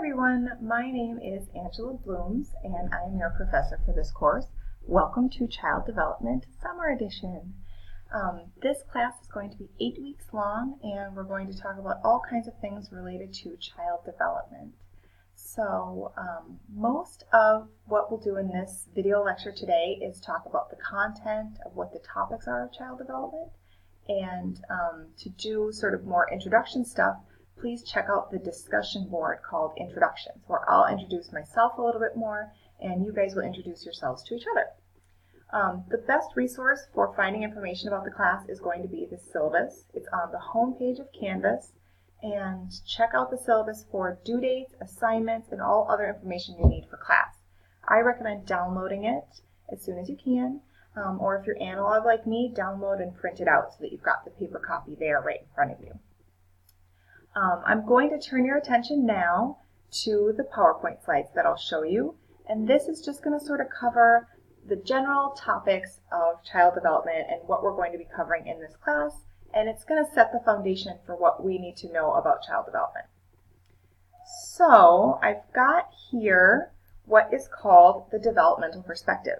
everyone, my name is Angela Blooms and I am your professor for this course. Welcome to Child Development Summer Edition. This class is going to be 8 weeks long and we're going to talk about all kinds of things related to child development. So most of what we'll do in this video lecture today is talk about the content of what the topics are of child development, and to do sort of more introduction stuff, please check out the discussion board called Introductions, where I'll introduce myself a little bit more and you guys will introduce yourselves to each other. The best resource for finding information about the class is going to be the syllabus. It's on the home page of Canvas, and check out the syllabus for due dates, assignments, and all other information you need for class. I recommend downloading it as soon as you can, or if you're analog like me, download and print it out so that you've got the paper copy there right in front of you. I'm going to turn your attention now to the PowerPoint slides that I'll show you, and this is just going to sort of cover the general topics of child development and what we're going to be covering in this class, and it's going to set the foundation for what we need to know about child development. So I've got here what is called the developmental perspective.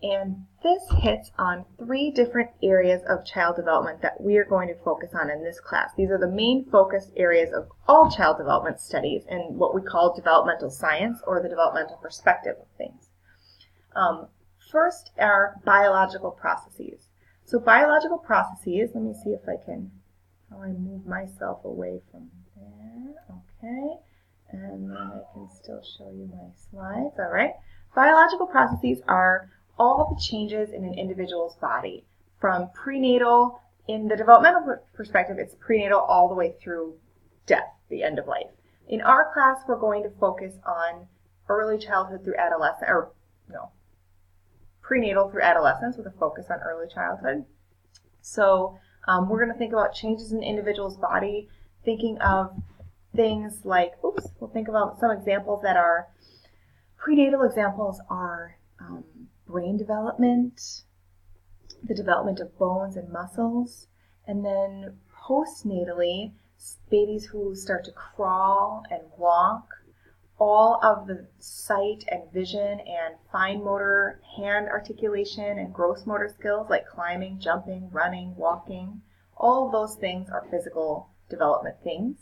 And this hits on 3 different areas of child development that we are going to focus on in this class. These are the main focus areas of all child development studies in what we call developmental science, or the developmental perspective of things. First are biological processes. So biological processes, let me see if I can, how I move myself away from there, okay, and then I can still show you my slides, all right. Biological processes are all the changes in an individual's body, from prenatal, in the developmental perspective, it's prenatal all the way through death, the end of life. In our class, we're going to focus on early childhood through adolescence, or no, prenatal through adolescence with a focus on early childhood. So we're going to think about changes in an individual's body, thinking of things like, we'll think about some examples that are, prenatal examples are brain development, the development of bones and muscles, and then postnatally, babies who start to crawl and walk, all of the sight and vision and fine motor hand articulation and gross motor skills like climbing, jumping, running, walking, all of those things are physical development things.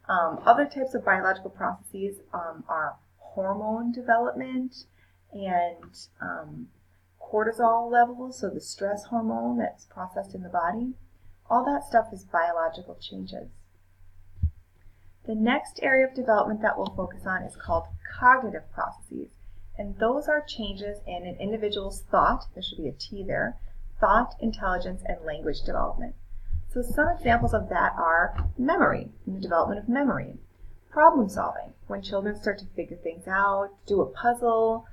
Other types of biological processes are hormone development and cortisol levels, so the stress hormone that's processed in the body. All that stuff is biological changes. The next area of development that we'll focus on is called cognitive processes, and those are changes in an individual's thought, there should be a T there, thought, intelligence, and language development. So some examples of that are memory, and the development of memory, problem solving, when children start to figure things out, do a puzzle,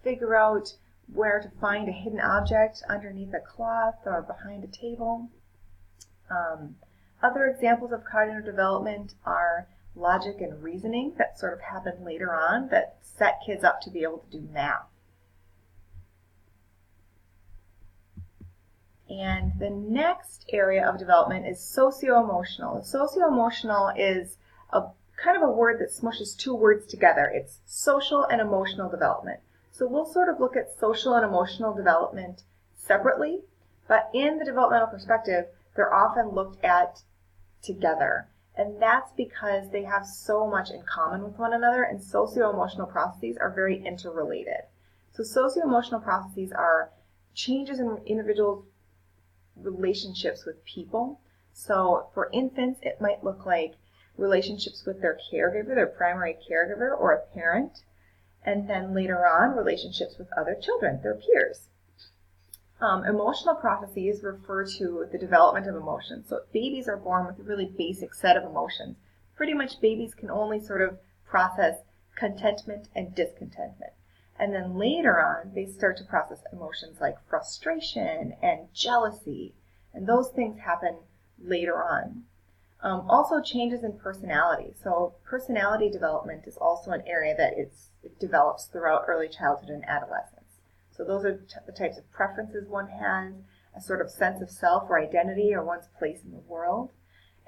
figure out where to find a hidden object underneath a cloth or behind a table. Other examples of cognitive development are logic and reasoning that sort of happen later on that set kids up to be able to do math. And the next area of development is socio-emotional. Socio-emotional is a kind of a word that smushes 2 words together. It's social and emotional development. So we'll sort of look at social and emotional development separately, but in the developmental perspective, they're often looked at together. And that's because they have so much in common with one another, and socio-emotional processes are very interrelated. So socio-emotional processes are changes in individuals' relationships with people. So for infants, it might look like relationships with their caregiver, their primary caregiver, or a parent. And then later on, relationships with other children, their peers. Emotional processes refer to the development of emotions. So babies are born with a really basic set of emotions. Pretty much babies can only sort of process contentment and discontentment. And then later on, they start to process emotions like frustration and jealousy. And those things happen later on. Also changes in personality. So personality development is also an area that it develops throughout early childhood and adolescence. So those are the types of preferences one has, a sort of sense of self or identity or one's place in the world.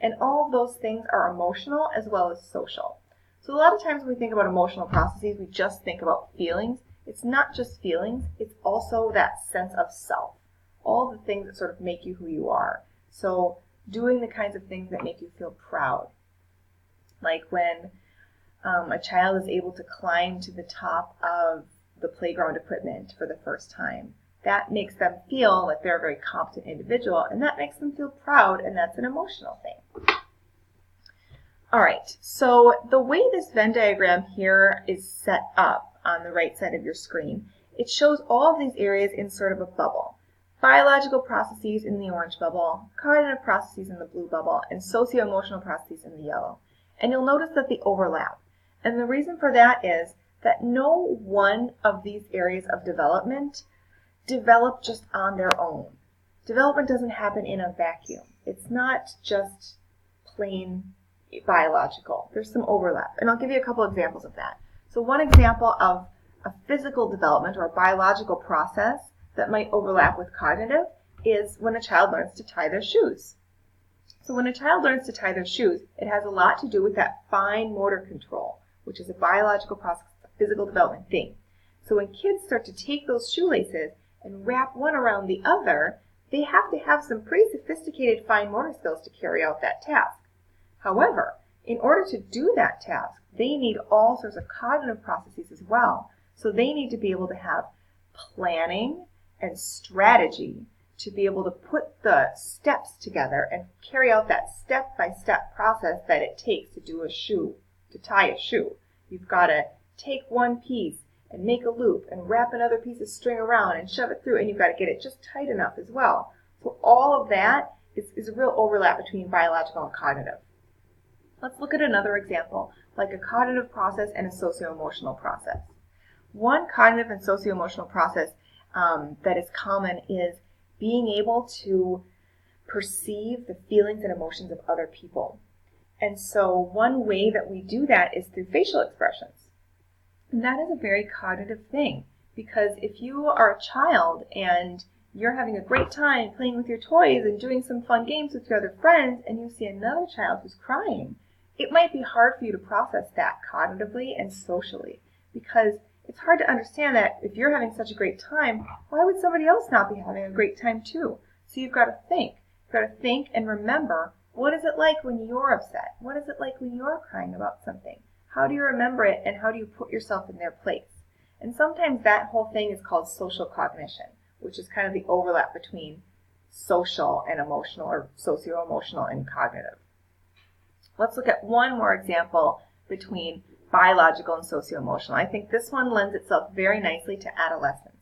And all of those things are emotional as well as social. So a lot of times when we think about emotional processes, we just think about feelings. It's not just feelings, it's also that sense of self. All the things that sort of make you who you are. So doing the kinds of things that make you feel proud. Like when a child is able to climb to the top of the playground equipment for the first time. That makes them feel like they're a very competent individual, and that makes them feel proud, and that's an emotional thing. All right, so the way this Venn diagram here is set up on the right side of your screen, it shows all of these areas in sort of a bubble. Biological processes in the orange bubble, cognitive processes in the blue bubble, and socio-emotional processes in the yellow. And you'll notice that they overlap. And the reason for that is that no one of these areas of development develop just on their own. Development doesn't happen in a vacuum. It's not just plain biological. There's some overlap. And I'll give you a couple examples of that. So one example of a physical development or a biological process that might overlap with cognitive is when a child learns to tie their shoes. So when a child learns to tie their shoes, it has a lot to do with that fine motor control, which is a biological process, a physical development thing. So when kids start to take those shoelaces and wrap one around the other, they have to have some pretty sophisticated fine motor skills to carry out that task. However, in order to do that task, they need all sorts of cognitive processes as well. So they need to be able to have planning and strategy to be able to put the steps together and carry out that step-by-step process that it takes to do a shoe, to tie a shoe. You've got to take one piece and make a loop and wrap another piece of string around and shove it through, and you've got to get it just tight enough as well. So all of that is a real overlap between biological and cognitive. Let's look at another example, like a cognitive process and a socio-emotional process. One cognitive and socio-emotional process that is common is being able to perceive the feelings and emotions of other people. And so one way that we do that is through facial expressions. And that is a very cognitive thing, because if you are a child and you're having a great time playing with your toys and doing some fun games with your other friends, and you see another child who's crying, it might be hard for you to process that cognitively and socially, because it's hard to understand that if you're having such a great time, why would somebody else not be having a great time too? So you've got to think. You've got to think and remember, what is it like when you're upset? What is it like when you're crying about something? How do you remember it, and how do you put yourself in their place? And sometimes that whole thing is called social cognition, which is kind of the overlap between social and emotional, or socio-emotional and cognitive. Let's look at one more example between biological and socio-emotional. I think this one lends itself very nicely to adolescence.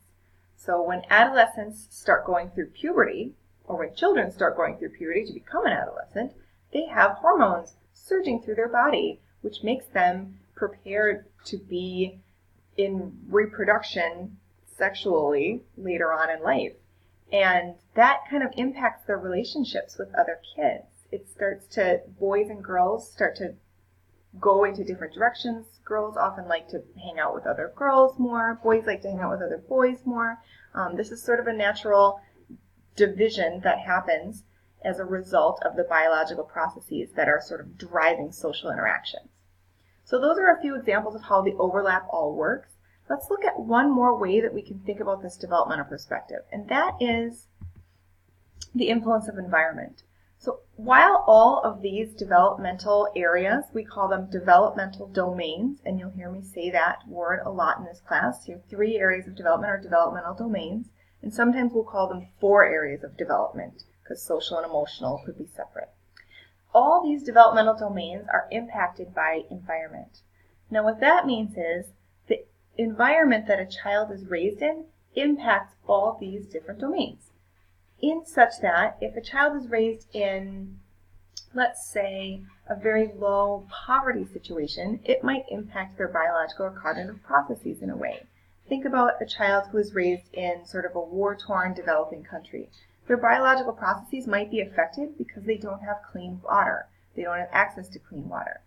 So when adolescents start going through puberty, or when children start going through puberty to become an adolescent, they have hormones surging through their body, which makes them prepared to be in reproduction sexually later on in life. And that kind of impacts their relationships with other kids. Boys and girls start to go into different directions. Girls often like to hang out with other girls more. Boys like to hang out with other boys more. This is sort of a natural division that happens as a result of the biological processes that are sort of driving social interactions. So those are a few examples of how the overlap all works. Let's look at one more way that we can think about this developmental perspective, and that is the influence of environment. So while all of these developmental areas, we call them developmental domains, and you'll hear me say that word a lot in this class. Your 3 areas of development are developmental domains, and sometimes we'll call them 4 areas of development, because social and emotional could be separate. All these developmental domains are impacted by environment. Now what that means is the environment that a child is raised in impacts all these different domains, in such that if a child is raised in, let's say, a very low poverty situation, it might impact their biological or cognitive processes in a way. Think about a child who is raised in sort of a war-torn developing country. Their biological processes might be affected because they don't have clean water. They don't have access to clean water.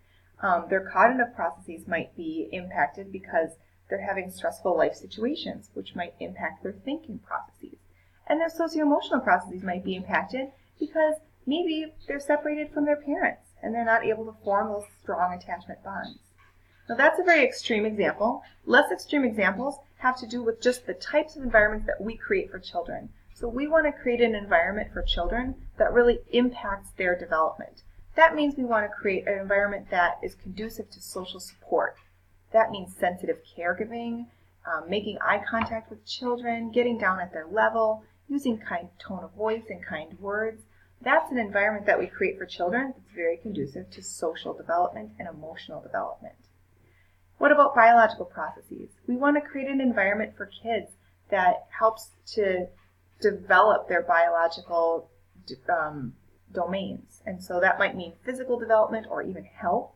Their cognitive processes might be impacted because they're having stressful life situations, which might impact their thinking processes. And their socio-emotional processes might be impacted because maybe they're separated from their parents and they're not able to form those strong attachment bonds. Now that's a very extreme example. Less extreme examples have to do with just the types of environments that we create for children. So we want to create an environment for children that really impacts their development. That means we want to create an environment that is conducive to social support. That means sensitive caregiving, making eye contact with children, getting down at their level, using kind tone of voice and kind words. That's an environment that we create for children that's very conducive to social development and emotional development. What about biological processes? We want to create an environment for kids that helps to develop their biological domains. And so that might mean physical development or even health.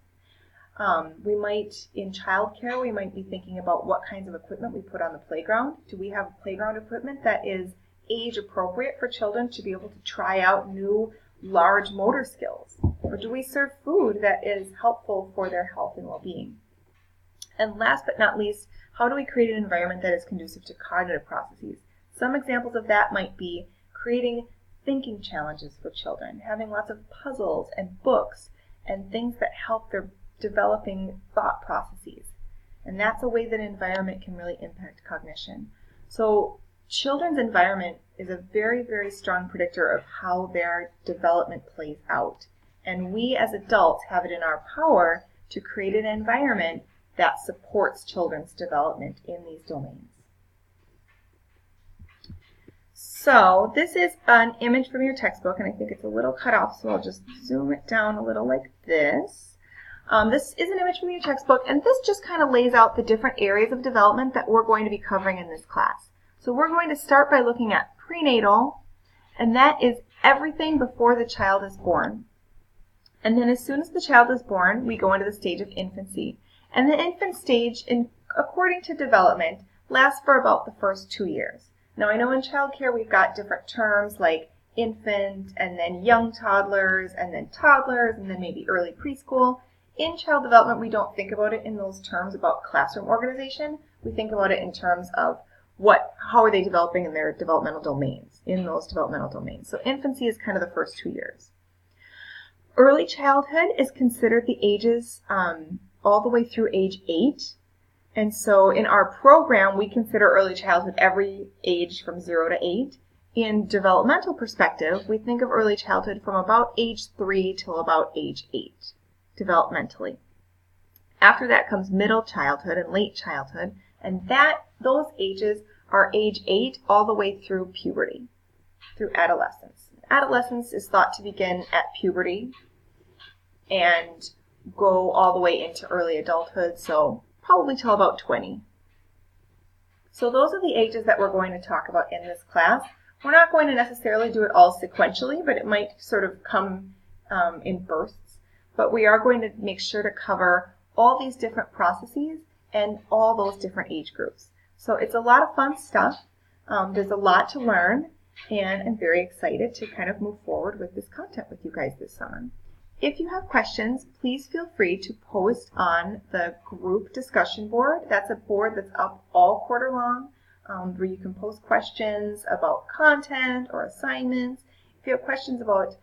In childcare, we might be thinking about what kinds of equipment we put on the playground. Do we have playground equipment that is age appropriate for children to be able to try out new large motor skills? Or do we serve food that is helpful for their health and well-being? And last but not least, how do we create an environment that is conducive to cognitive processes? Some examples of that might be creating thinking challenges for children, having lots of puzzles and books and things that help their developing thought processes. And that's a way that an environment can really impact cognition. So children's environment is a very, very strong predictor of how their development plays out. And we as adults have it in our power to create an environment that supports children's development in these domains. So this is an image from your textbook, and I think it's a little cut off, so I'll just zoom it down a little like this. This is an image from your textbook, and this just kind of lays out the different areas of development that we're going to be covering in this class. So we're going to start by looking at prenatal, and that is everything before the child is born. And then as soon as the child is born, we go into the stage of infancy. And the infant stage, according to development, lasts for about the first 2 years. Now I know in childcare we've got different terms like infant, and then young toddlers, and then maybe early preschool. In child development, we don't think about it in those terms about classroom organization. We think about it in terms of how are they developing in their developmental domains, in those developmental domains. So infancy is kind of the first 2 years. Early childhood is considered the ages all the way through age 8. And so in our program, we consider early childhood every age from 0 to 8. In developmental perspective, we think of early childhood from about age 3 till about age 8, developmentally. After that comes middle childhood and late childhood, and those ages are age 8 all the way through puberty, through adolescence. Adolescence is thought to begin at puberty and go all the way into early adulthood, so probably till about 20. So those are the ages that we're going to talk about in this class. We're not going to necessarily do it all sequentially, but it might sort of come in bursts. But we are going to make sure to cover all these different processes and all those different age groups. So it's a lot of fun stuff. There's a lot to learn, and I'm very excited to kind of move forward with this content with you guys this summer. If you have questions, please feel free to post on the group discussion board. That's a board that's up all quarter long, where you can post questions about content or assignments. If you have questions about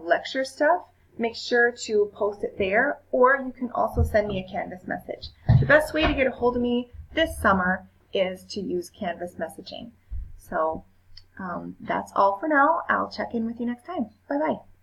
lecture stuff, make sure to post it there, or you can also send me a Canvas message. The best way to get a hold of me this summer is to use Canvas messaging. So that's all for now. I'll check in with you next time. Bye-bye.